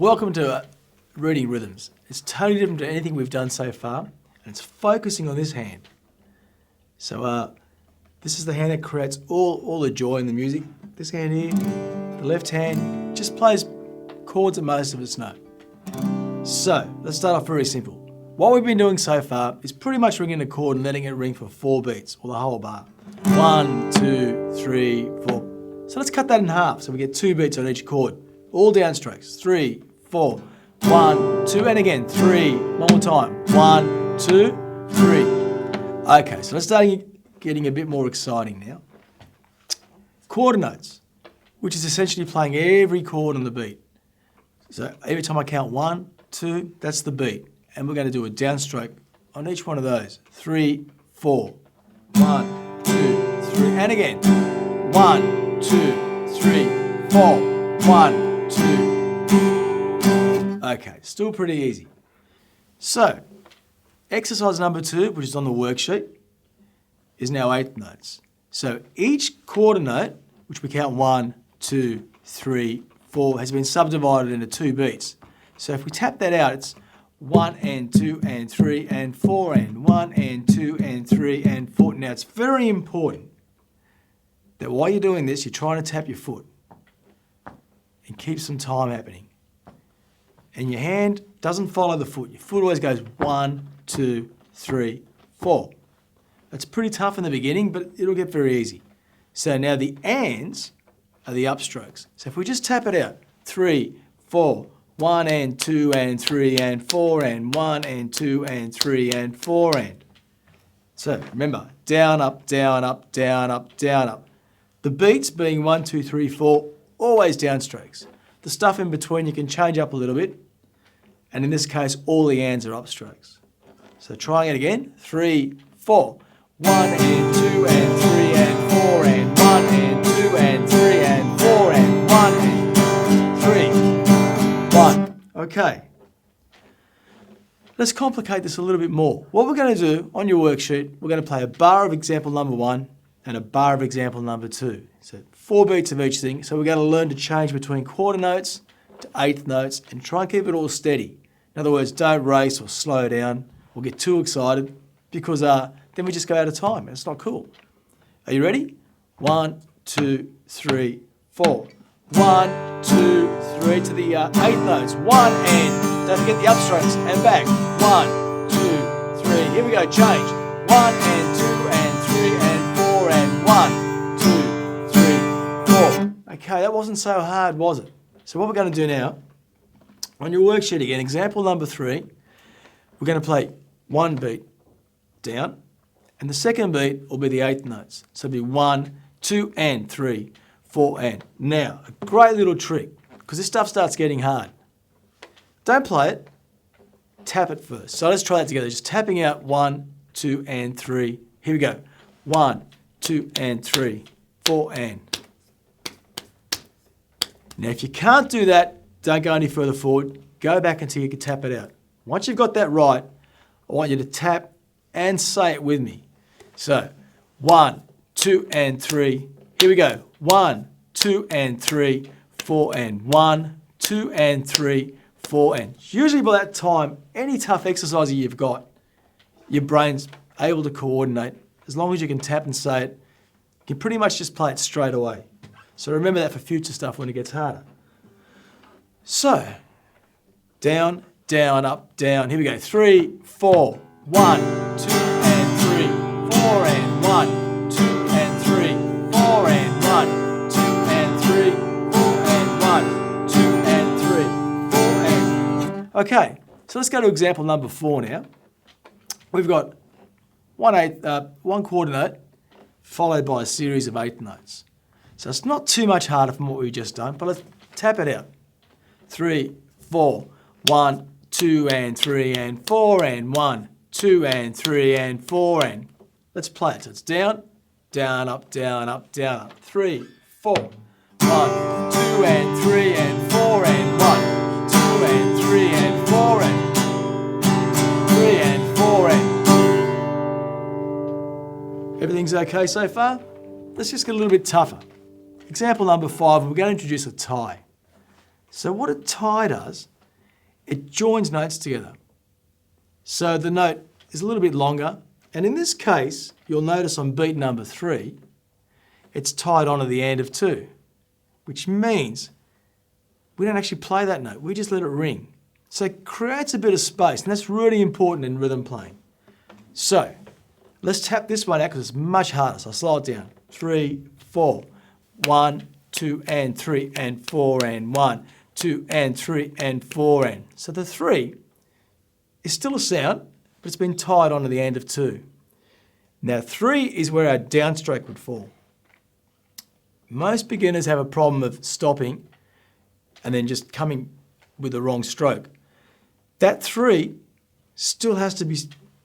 Welcome to Reading Rhythms. It's totally different to anything we've done so far, and it's focusing on this hand. So this is the hand that creates all the joy in the music. This hand here, the left hand, just plays chords that most of us know. So let's start off very simple. What we've been doing so far is pretty much ringing a chord and letting it ring for 4 beats, or the whole bar. 1, 2, 3, 4. So let's cut that in half so we get 2 beats on each chord. All downstrokes. 3, 4, 1, 2, and again 3. One more time. 1, 2, 3. Okay, so let's start getting a bit more exciting now. Quarter notes, which is essentially playing every chord on the beat. So every time I count 1, 2, that's the beat, and we're going to do a downstroke on each one of those. 3, 4, 1, 2, 3, and again 1, 2, 3, 4, 1, 2. Okay, still pretty easy. So, exercise number 2, which is on the worksheet, is now 8th notes. So each quarter note, which we count 1, 2, 3, 4, has been subdivided into 2 beats. So if we tap that out, it's 1 and 2 and 3 and 4 and 1 and 2 and 3 and 4. Now it's very important that while you're doing this, you're trying to tap your foot and keep some time happening. And your hand doesn't follow the foot. Your foot always goes 1, 2, 3, 4. It's pretty tough in the beginning, but it'll get very easy. So now the ands are the upstrokes. So if we just tap it out, 3, 4, 1 and 2 and 3 and 4 and 1 and 2 and 3 and 4 and. So remember, down, up, down, up, down, up, down, up. The beats being 1, 2, 3, 4, always downstrokes. The stuff in between you can change up a little bit. And in this case, all the ands are upstrokes. So trying it again, 3, 4. 1 and 2 and 3 and 4 and 1 and 2 and 3 and 4 and 1 and 3, 1. Okay. Let's complicate this a little bit more. What we're going to do on your worksheet, we're going to play a bar of example number 1 and a bar of example number 2. So 4 beats of each thing. So we're going to learn to change between quarter notes to 8th notes and try and keep it all steady. In other words, don't race or slow down or get too excited because then we just go out of time. It's not cool. Are you ready? 1, 2, 3, 4. 1, 2, 3 to the 8th notes. 1 and don't forget the upstrokes and back. 1, 2, 3. Here we go. Change. 1 and 2 and 3 and 4 and 1, 2, 3, 4. Okay, that wasn't so hard, was it? So what we're going to do now, on your worksheet again, example number 3, we're going to play 1 beat down, and the second beat will be the 8th notes. So it'll be 1, 2 and 3, 4 and. Now, a great little trick, because this stuff starts getting hard. Don't play it, tap it first. So let's try that together, just tapping out 1, 2 and 3. Here we go. 1, 2 and 3, 4 and. Now if you can't do that, don't go any further forward. Go back until you can tap it out. Once you've got that right, I want you to tap and say it with me. So 1, 2 and 3. Here we go. 1, 2 and 3, 4 and 1, 2 and 3, 4 and. Usually by that time, any tough exercise you've got, your brain's able to coordinate. As long as you can tap and say it, you can pretty much just play it straight away. So remember that for future stuff when it gets harder. So, down, down, up, down. Here we go. 3, 4, 1, 2 and 3, 4 and 1, 2 and 3, 4 and 1, 2 and 3, 4 and 1, 2 and 3, 4 and. Okay, so let's go to example number 4 now. We've got 1 quarter note followed by a series of 8th notes. So it's not too much harder from what we've just done, but let's tap it out. 3, 4, 1, 2 and 3 and 4 and 1, 2 and 3 and 4 and. Let's play it. So it's down, down, up, down, up, down, up. 3, 4, 1, 2 and 3 and 4 and 1, 2 and 3 and 4 and 3 and 4 and. Everything's okay so far? Let's just get a little bit tougher. Example number 5, we're going to introduce a tie. So what a tie does it joins notes together. So the note is a little bit longer, and in this case, you'll notice on beat number 3, it's tied onto the end of 2, which means we don't actually play that note, we just let it ring. So it creates a bit of space, and that's really important in rhythm playing. So let's tap this one out because it's much harder, so I'll slow it down. 3, 4, 1, 2 and 3 and 4 and 1, 2 and 3 and 4 and. So the 3 is still a sound, but it's been tied onto the end of 2. Now 3 is where our downstroke would fall. Most beginners have a problem of stopping and then just coming with the wrong stroke. That 3 still has to be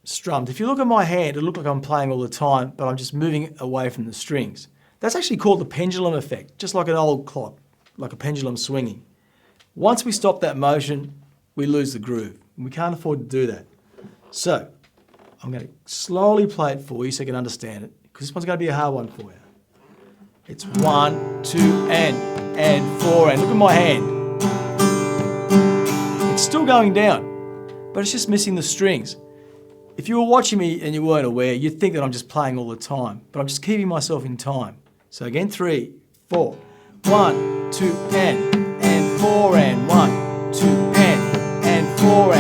strummed. If you look at my hand, it'll look like I'm playing all the time, but I'm just moving away from the strings. That's actually called the pendulum effect, just like an old clock, like a pendulum swinging. Once we stop that motion, we lose the groove. And we can't afford to do that. So I'm going to slowly play it for you so you can understand it, because this one's going to be a hard one for you. It's 1, 2 and 4 and. Look at my hand. It's still going down, but it's just missing the strings. If you were watching me and you weren't aware, you'd think that I'm just playing all the time, but I'm just keeping myself in time. So again, 3, 4, 1, 2 and 4 and 1, 2 and 4 and.